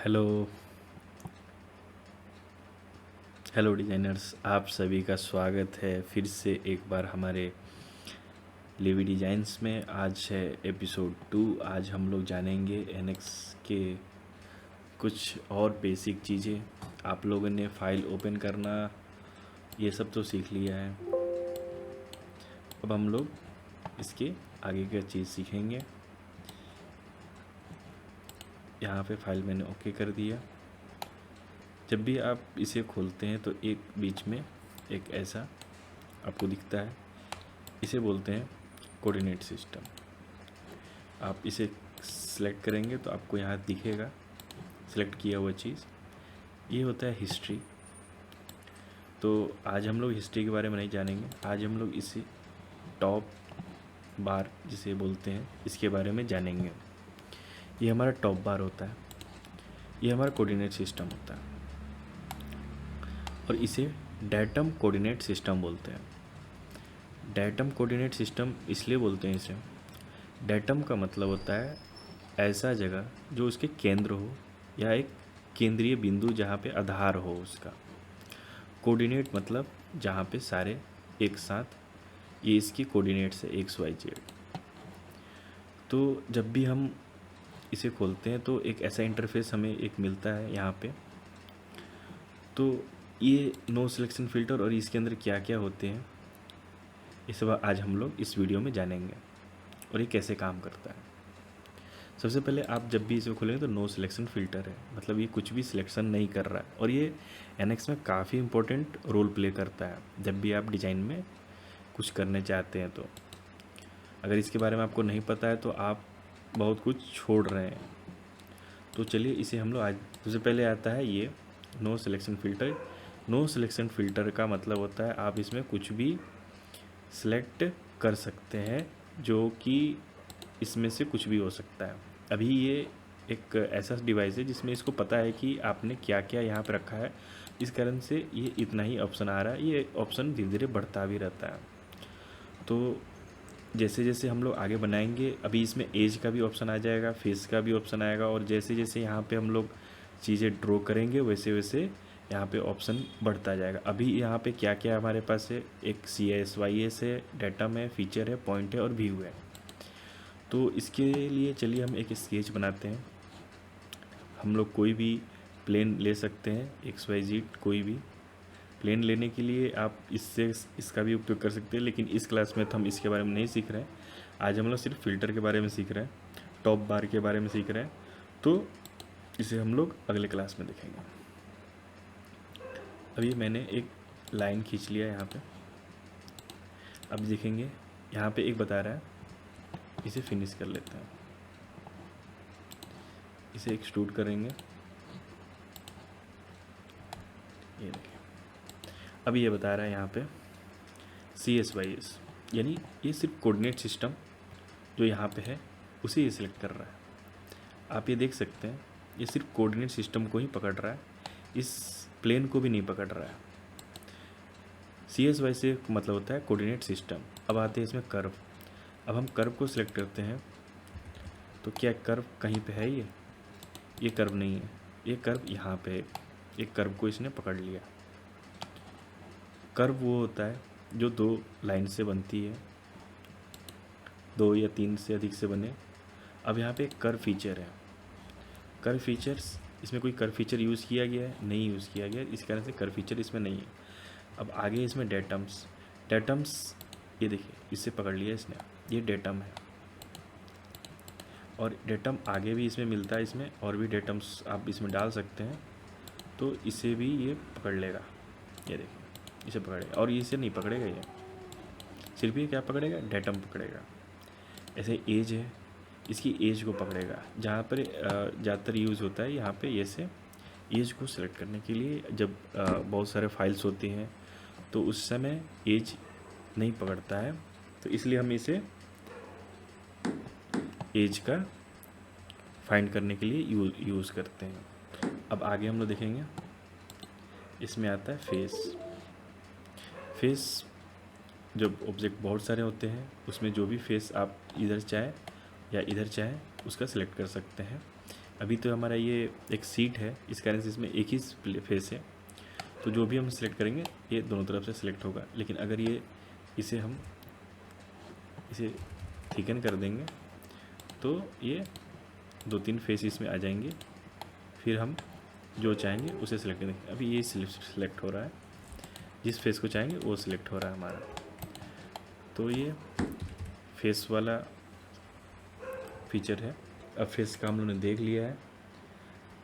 Hello hello designers, आप सभी का स्वागत है फिर से एक बार हमारे लेवी डिज़ाइंस में। आज है एपिसोड 2। आज हम लोग जानेंगे एनएक्स के कुछ और बेसिक चीज़ें। आप लोगों ने फाइल ओपन करना ये सब तो सीख लिया है। अब हम लोग इसके आगे का चीज़ सीखेंगे। यहाँ पे फाइल मैंने ओके कर दिया। जब भी आप इसे खोलते हैं तो एक बीच में एक ऐसा आपको दिखता है, इसे बोलते हैं कोऑर्डिनेट सिस्टम। आप इसे सेलेक्ट करेंगे तो आपको यहाँ दिखेगा सेलेक्ट किया हुआ चीज़। ये होता है हिस्ट्री। तो आज हम लोग हिस्ट्री के बारे में नहीं जानेंगे, आज हम लोग इसे टॉप बार जिसे बोलते हैं इसके बारे में जानेंगे। ये हमारा टॉप बार होता है, ये हमारा कोऑर्डिनेट सिस्टम होता है और इसे डेटम कोऑर्डिनेट सिस्टम बोलते हैं। डेटम कोऑर्डिनेट सिस्टम इसलिए बोलते हैं इसे, डेटम का मतलब होता है ऐसा जगह जो उसके केंद्र हो या एक केंद्रीय बिंदु जहाँ पे आधार हो उसका। कोऑर्डिनेट मतलब जहाँ पे सारे एक साथ, ये इसकी कोऑर्डिनेट्स है एक्स वाई जेड। तो जब भी हम इसे खोलते हैं तो एक ऐसा इंटरफेस हमें एक मिलता है यहाँ पे। तो ये नो सिलेक्शन फ़िल्टर और इसके अंदर क्या क्या होते हैं ये सब आज हम लोग इस वीडियो में जानेंगे और ये कैसे काम करता है। सबसे पहले आप जब भी इसे खोलेंगे तो नो सिलेक्शन फ़िल्टर है, मतलब ये कुछ भी सिलेक्शन नहीं कर रहा है और ये एनएक्स में काफ़ी इंपॉर्टेंट रोल प्ले करता है जब भी आप डिज़ाइन में कुछ करने चाहते हैं। तो अगर इसके बारे में आपको नहीं पता है तो आप बहुत कुछ छोड़ रहे हैं। तो चलिए इसे हम लोग आज, सबसे पहले आता है ये no selection filter. No selection filter का मतलब होता है आप इसमें कुछ भी सिलेक्ट कर सकते हैं, जो कि इसमें से कुछ भी हो सकता है। अभी ये एक ऐसा डिवाइस है जिसमें इसको पता है कि आपने क्या क्या यहाँ पर रखा है, इस कारण से ये इतना ही ऑप्शन आ रहा है। ये ऑप्शन धीरे धीरे बढ़ता भी रहता है। तो जैसे जैसे हम लोग आगे बनाएंगे, अभी इसमें एज का भी ऑप्शन आ जाएगा, फेस का भी ऑप्शन आएगा, और जैसे जैसे यहाँ पे हम लोग चीज़ें ड्रॉ करेंगे वैसे वैसे यहाँ पे ऑप्शन बढ़ता जाएगा। अभी यहाँ पे क्या क्या हमारे पास है, एक CSYS है, डेटम है, फीचर है, पॉइंट है और व्यू है। तो इसके लिए चलिए हम एक स्केच बनाते हैं। हम लोग कोई भी प्लेन ले सकते हैं, XYZ कोई भी प्लेन लेने के लिए आप इससे इसका भी उपयोग कर सकते हैं, लेकिन इस क्लास में तो हम इसके बारे में नहीं सीख रहे हैं। आज हम लोग सिर्फ फ़िल्टर के बारे में सीख रहे हैं, टॉप बार के बारे में सीख रहे हैं। तो इसे हम लोग अगले क्लास में देखेंगे। अभी मैंने एक लाइन खींच लिया यहाँ पे। अब देखेंगे यहाँ पे एक बता रहा है, इसे फिनिश कर लेते हैं, इसे एक्सट्रूड करेंगे। ये देखिए अभी ये बता रहा है यहाँ पे CSYS, यानी ये सिर्फ कोऑर्डिनेट सिस्टम जो यहाँ पे है उसे ये सिलेक्ट कर रहा है। आप ये देख सकते हैं ये सिर्फ कोऑर्डिनेट सिस्टम को ही पकड़ रहा है, इस प्लेन को भी नहीं पकड़ रहा है। CSY से मतलब होता है कोऑर्डिनेट सिस्टम। अब आते हैं इसमें कर्व। अब हम कर्व को सिलेक्ट करते हैं तो क्या कर्व कहीं पे है? ये कर्व नहीं है, ये कर्व यहाँ पे है। ये कर्व को इसने पकड़ लिया। कर्व वो होता है जो दो लाइन से बनती है, दो या तीन से अधिक से बने। अब यहाँ पे एक कर्व फीचर है। कर्व फीचर्स, इसमें कोई कर्व फीचर यूज़ किया गया है? नहीं यूज़ किया गया, इस कारण से कर्व फीचर इसमें नहीं है। अब आगे इसमें डेटम्स, डेटम्स ये देखिए इससे पकड़ लिया इसने, ये डेटम है। और डेटम आगे भी इसमें मिलता है, इसमें और भी डेटम्स आप इसमें डाल सकते हैं, तो इसे भी ये पकड़ लेगा। ये देखिए इसे पकड़ेगा, और इसे नहीं पकड़ेगा, ये सिर्फ ये क्या पकड़ेगा? डेटम पकड़ेगा। ऐसे एज है, इसकी एज को पकड़ेगा। जहाँ पर ज़्यादातर यूज़ होता है यहाँ पे ऐसे एज को सेलेक्ट करने के लिए, जब बहुत सारे फाइल्स होती हैं तो उस समय एज नहीं पकड़ता है, तो इसलिए हम इसे एज का फाइंड करने के लिए यूज़ करते हैं। अब आगे हम लोग देखेंगे, इसमें आता है फेस। फेस जब ऑब्जेक्ट बहुत सारे होते हैं उसमें जो भी फेस आप इधर चाहे या इधर चाहे उसका सिलेक्ट कर सकते हैं। अभी तो हमारा ये एक सीट है, इस कारण से इसमें एक ही फेस है, तो जो भी हम सिलेक्ट करेंगे ये दोनों तरफ से सिलेक्ट होगा। लेकिन अगर ये इसे हम इसे थिकन कर देंगे तो ये 2-3 फेस इसमें आ जाएंगे, फिर हम जो चाहेंगे उसे सिलेक्ट करेंगे। अभी ये सिलेक्ट हो रहा है, जिस फेस को चाहेंगे वो सिलेक्ट हो रहा है हमारा। तो ये फेस वाला फीचर है। अब फेस का हम लोगों ने देख लिया है।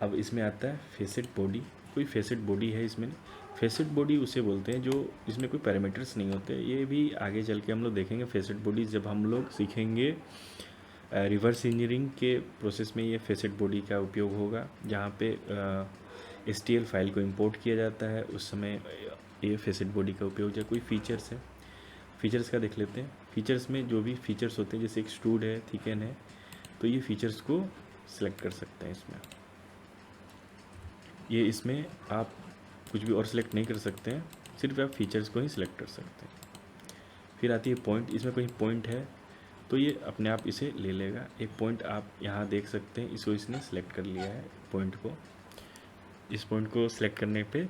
अब इसमें आता है फेसेट बॉडी। कोई फेसेट बॉडी है इसमें, फेसेट बॉडी उसे बोलते हैं जो इसमें कोई पैरामीटर्स नहीं होते। ये भी आगे चल के हम लोग देखेंगे फेसेट बॉडी, जब हम लोग सीखेंगे रिवर्स इंजीनियरिंग के प्रोसेस में ये फेसेट बॉडी का उपयोग होगा, जहाँ पे STL फाइल को इंपोर्ट किया जाता है, उस समय ये फेसेट बॉडी का उपयोग है। कोई फीचर्स है, फीचर्स का देख लेते हैं। फीचर्स में जो भी फीचर्स होते हैं, जैसे एक्सट्रूड है, थिकन है, तो ये फीचर्स को सिलेक्ट कर सकते हैं इसमें। ये इसमें आप कुछ भी और सिलेक्ट नहीं कर सकते हैं, सिर्फ आप फीचर्स को ही सिलेक्ट कर सकते हैं। फिर आती है पॉइंट। इसमें कोई पॉइंट है तो ये अपने आप इसे ले लेगा। एक पॉइंट आप यहाँ देख सकते हैं, इसको इसने सिलेक्ट कर लिया है पॉइंट को। इस पॉइंट को सिलेक्ट करने पे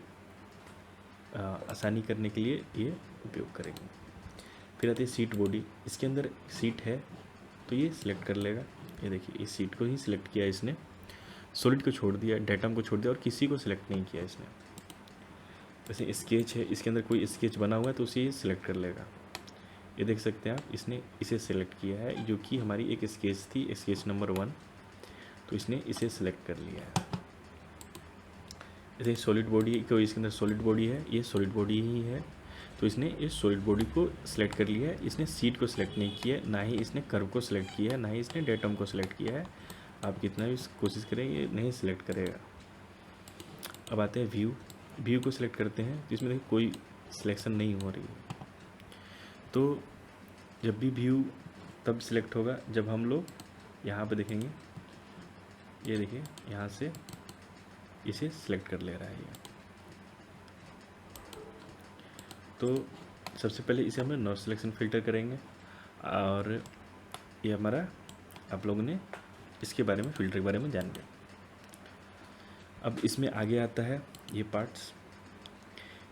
आसानी करने के लिए ये उपयोग करेंगे। फिर आती है सीट बॉडी। इसके अंदर सीट है तो ये सिलेक्ट कर लेगा। ये देखिए, इस सीट को ही सिलेक्ट किया इसने, सॉलिड को छोड़ दिया, डेटम को छोड़ दिया और किसी को सिलेक्ट नहीं किया इसने। जैसे स्केच है, इसके अंदर कोई स्केच बना हुआ है तो उसे ये सिलेक्ट कर लेगा। ये देख सकते हैं आप, इसने इसे सिलेक्ट किया है, जो कि हमारी एक स्केच थी, स्केच नंबर 1, तो इसने इसे सिलेक्ट कर लिया है। जैसे सॉलिड बॉडी को, इसके अंदर सॉलिड बॉडी है, ये सॉलिड बॉडी ही है, तो इसने इस सॉलिड बॉडी को सिलेक्ट कर लिया है। इसने सीट को सिलेक्ट नहीं किया, ना ही इसने कर्व को सिलेक्ट किया है, ना ही इसने डेटम को सिलेक्ट किया है। आप कितना भी कोशिश करें ये नहीं सिलेक्ट करेगा। अब आते हैं व्यू। व्यू को सिलेक्ट करते हैं, जिसमें देखिए कोई सिलेक्शन नहीं हो रही है। तो जब भी व्यू तब सिलेक्ट होगा जब हम लोग यहाँ पे देखेंगे, ये देखिए यहाँ से इसे सिलेक्ट कर ले रहा है ये। तो सबसे पहले इसे हम नॉट सिलेक्शन फ़िल्टर करेंगे, और ये हमारा, आप लोगों ने इसके बारे में, फ़िल्टर के बारे में जान गए। अब इसमें आगे आता है ये पार्ट्स।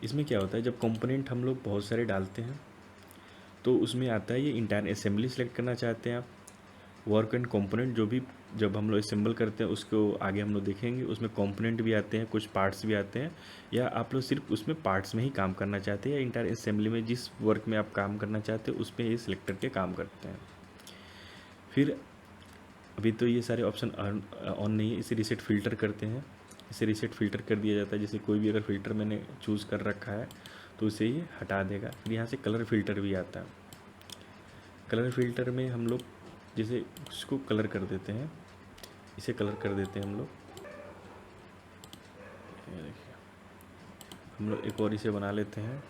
इसमें क्या होता है, जब कंपोनेंट हम लोग बहुत सारे डालते हैं तो उसमें आता है ये इंटायर असेंबली सेलेक्ट करना चाहते हैं आप, वर्क एंड कंपोनेंट। जो भी जब हम लोग असेंबल करते हैं उसको आगे हम लोग देखेंगे, उसमें कंपोनेंट भी आते हैं, कुछ पार्ट्स भी आते हैं, या आप लोग सिर्फ उसमें पार्ट्स में ही काम करना चाहते हैं, या इंटायर असेंबली में जिस वर्क में आप काम करना चाहते हैं उसमें ये सिलेक्ट करके काम करते हैं। फिर अभी तो ये सारे ऑप्शन ऑन नहीं है, इसे रीसेट फ़िल्टर करते हैं। इसे रीसेट फ़िल्टर कर दिया जाता है। जैसे कोई भी अगर फ़िल्टर मैंने चूज़ कर रखा है तो उसे ये हटा देगा। फिर यहाँ से कलर फ़िल्टर भी आता है। कलर फ़िल्टर में हम लोग जैसे उसको कलर कर देते हैं, इसे कलर कर देते हैं हम लोग। ये देखिए, हम लोग एक और इसे बना लेते हैं।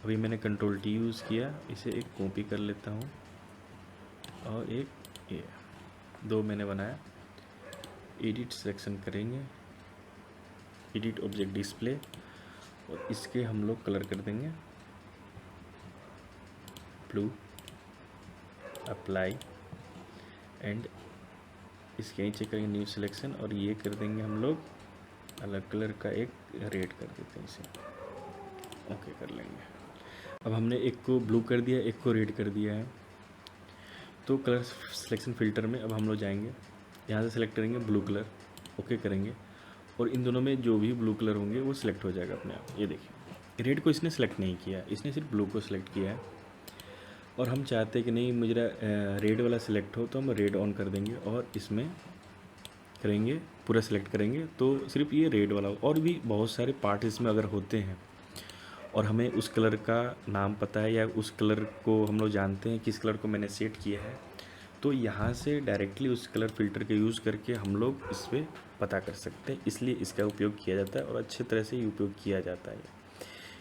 अभी मैंने कंट्रोल T यूज़ किया, इसे एक कॉपी कर लेता हूँ, और एक ये 2 मैंने बनाया। एडिट सिलेक्शन करेंगे, एडिट ऑब्जेक्ट डिस्प्ले, और इसके हम लोग कलर कर देंगे ब्लू, अप्लाई, एंड इसके नीचे करेंगे न्यू सिलेक्शन, और ये कर देंगे हम लोग अलग कलर का, एक रेड कर देते हैं इसे, ओके कर लेंगे। अब हमने एक को ब्लू कर दिया, एक को रेड कर दिया है। तो कलर सिलेक्शन फ़िल्टर में अब हम लोग जाएंगे, यहाँ से सिलेक्ट करेंगे ब्लू कलर, ओके करेंगे, और इन दोनों में जो भी ब्लू कलर होंगे वो सिलेक्ट हो जाएगा अपने आप। ये देखिए, रेड को इसने सेलेक्ट नहीं किया, इसने सिर्फ ब्लू को सिलेक्ट किया है। और हम चाहते हैं कि नहीं मुझे रेड वाला सिलेक्ट हो, तो हम रेड ऑन कर देंगे और इसमें करेंगे, पूरा सिलेक्ट करेंगे तो सिर्फ ये रेड वाला। और भी बहुत सारे पार्ट इसमें अगर होते हैं और हमें उस कलर का नाम पता है, या उस कलर को हम लोग जानते हैं किस कलर को मैंने सेट किया है, तो यहाँ से डायरेक्टली उस कलर फ़िल्टर का यूज़ करके हम लोग इस पर पता कर सकते हैं। इसलिए इसका उपयोग किया जाता है और अच्छे तरह से उपयोग किया जाता है।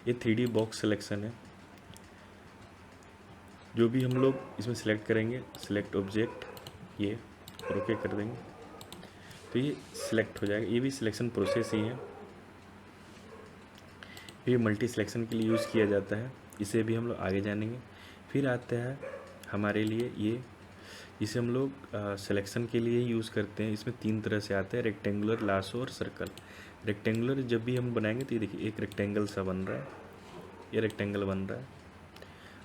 ये 3D बॉक्स सिलेक्शन है। जो भी हम लोग इसमें सेलेक्ट करेंगे, सेलेक्ट ऑब्जेक्ट, ये और ओके कर देंगे तो ये सिलेक्ट हो जाएगा। ये भी सिलेक्शन प्रोसेस ही है, ये मल्टी सिलेक्शन के लिए यूज़ किया जाता है। इसे भी हम लोग आगे जानेंगे। फिर आता है हमारे लिए ये इसे हम लोग सिलेक्शन के लिए यूज़ करते हैं। इसमें 3 तरह से आते हैं, रेक्टेंगुलर, लासो और सर्कल। रेक्टेंगुलर जब भी हम बनाएंगे तो ये देखिए एक रेक्टेंगल सा बन रहा है, ये रेक्टेंगल बन रहा है।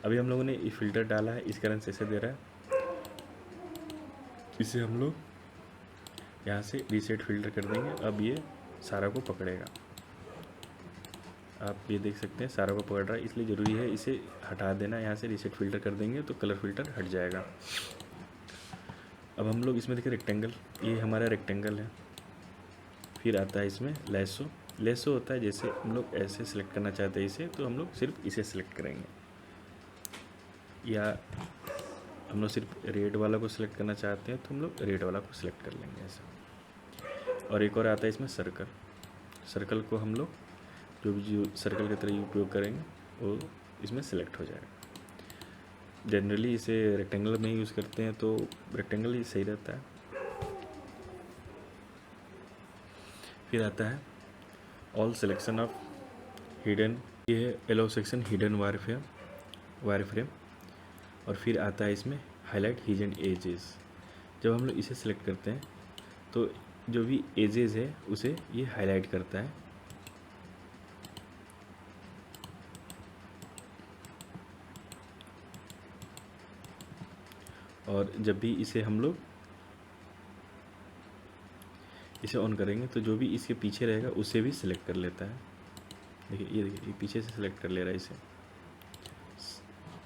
अभी हम लोगों ने ये फ़िल्टर डाला है, इस कारण से ऐसे दे रहा है। इसे हम लोग यहाँ से रीसेट फ़िल्टर कर देंगे, अब ये सारा को पकड़ेगा। आप ये देख सकते हैं सारा को पकड़ रहा है, इसलिए ज़रूरी है इसे हटा देना। यहाँ से रीसेट फ़िल्टर कर देंगे तो कलर फ़िल्टर हट जाएगा। अब हम लोग इसमें देखिए रेक्टेंगल, ये हमारा रेक्टेंगल है। फिर आता है इसमें लेसो। लेसो होता है जैसे हम लोग ऐसे सिलेक्ट करना चाहते हैं इसे, तो हम लोग सिर्फ इसे सिलेक्ट करेंगे, या हम लोग सिर्फ रेड वाला को सिलेक्ट करना चाहते हैं तो हम लोग रेड वाला को सिलेक्ट कर लेंगे ऐसा। और एक और आता है इसमें सर्कल। सर्कल को हम लोग जो सर्कल की तरह उपयोग करेंगे वो इसमें सिलेक्ट हो जाएगा। जनरली इसे रेक्टेंगल में यूज़ करते हैं तो रेक्टेंगल ही सही रहता है। फिर आता है ऑल सिलेक्शन ऑफ हिडन, ये है एलो सेक्शन हिडन वायर फ्रेम। और फिर आता है इसमें हाईलाइट हिडन एजेस। जब हम लोग इसे सिलेक्ट करते हैं तो जो भी एजेस है उसे ये हाईलाइट करता है। और जब भी इसे हम लोग इसे ऑन करेंगे तो जो भी इसके पीछे रहेगा उसे भी सिलेक्ट कर लेता है। देखिए ये पीछे से सिलेक्ट कर ले रहा है इसे।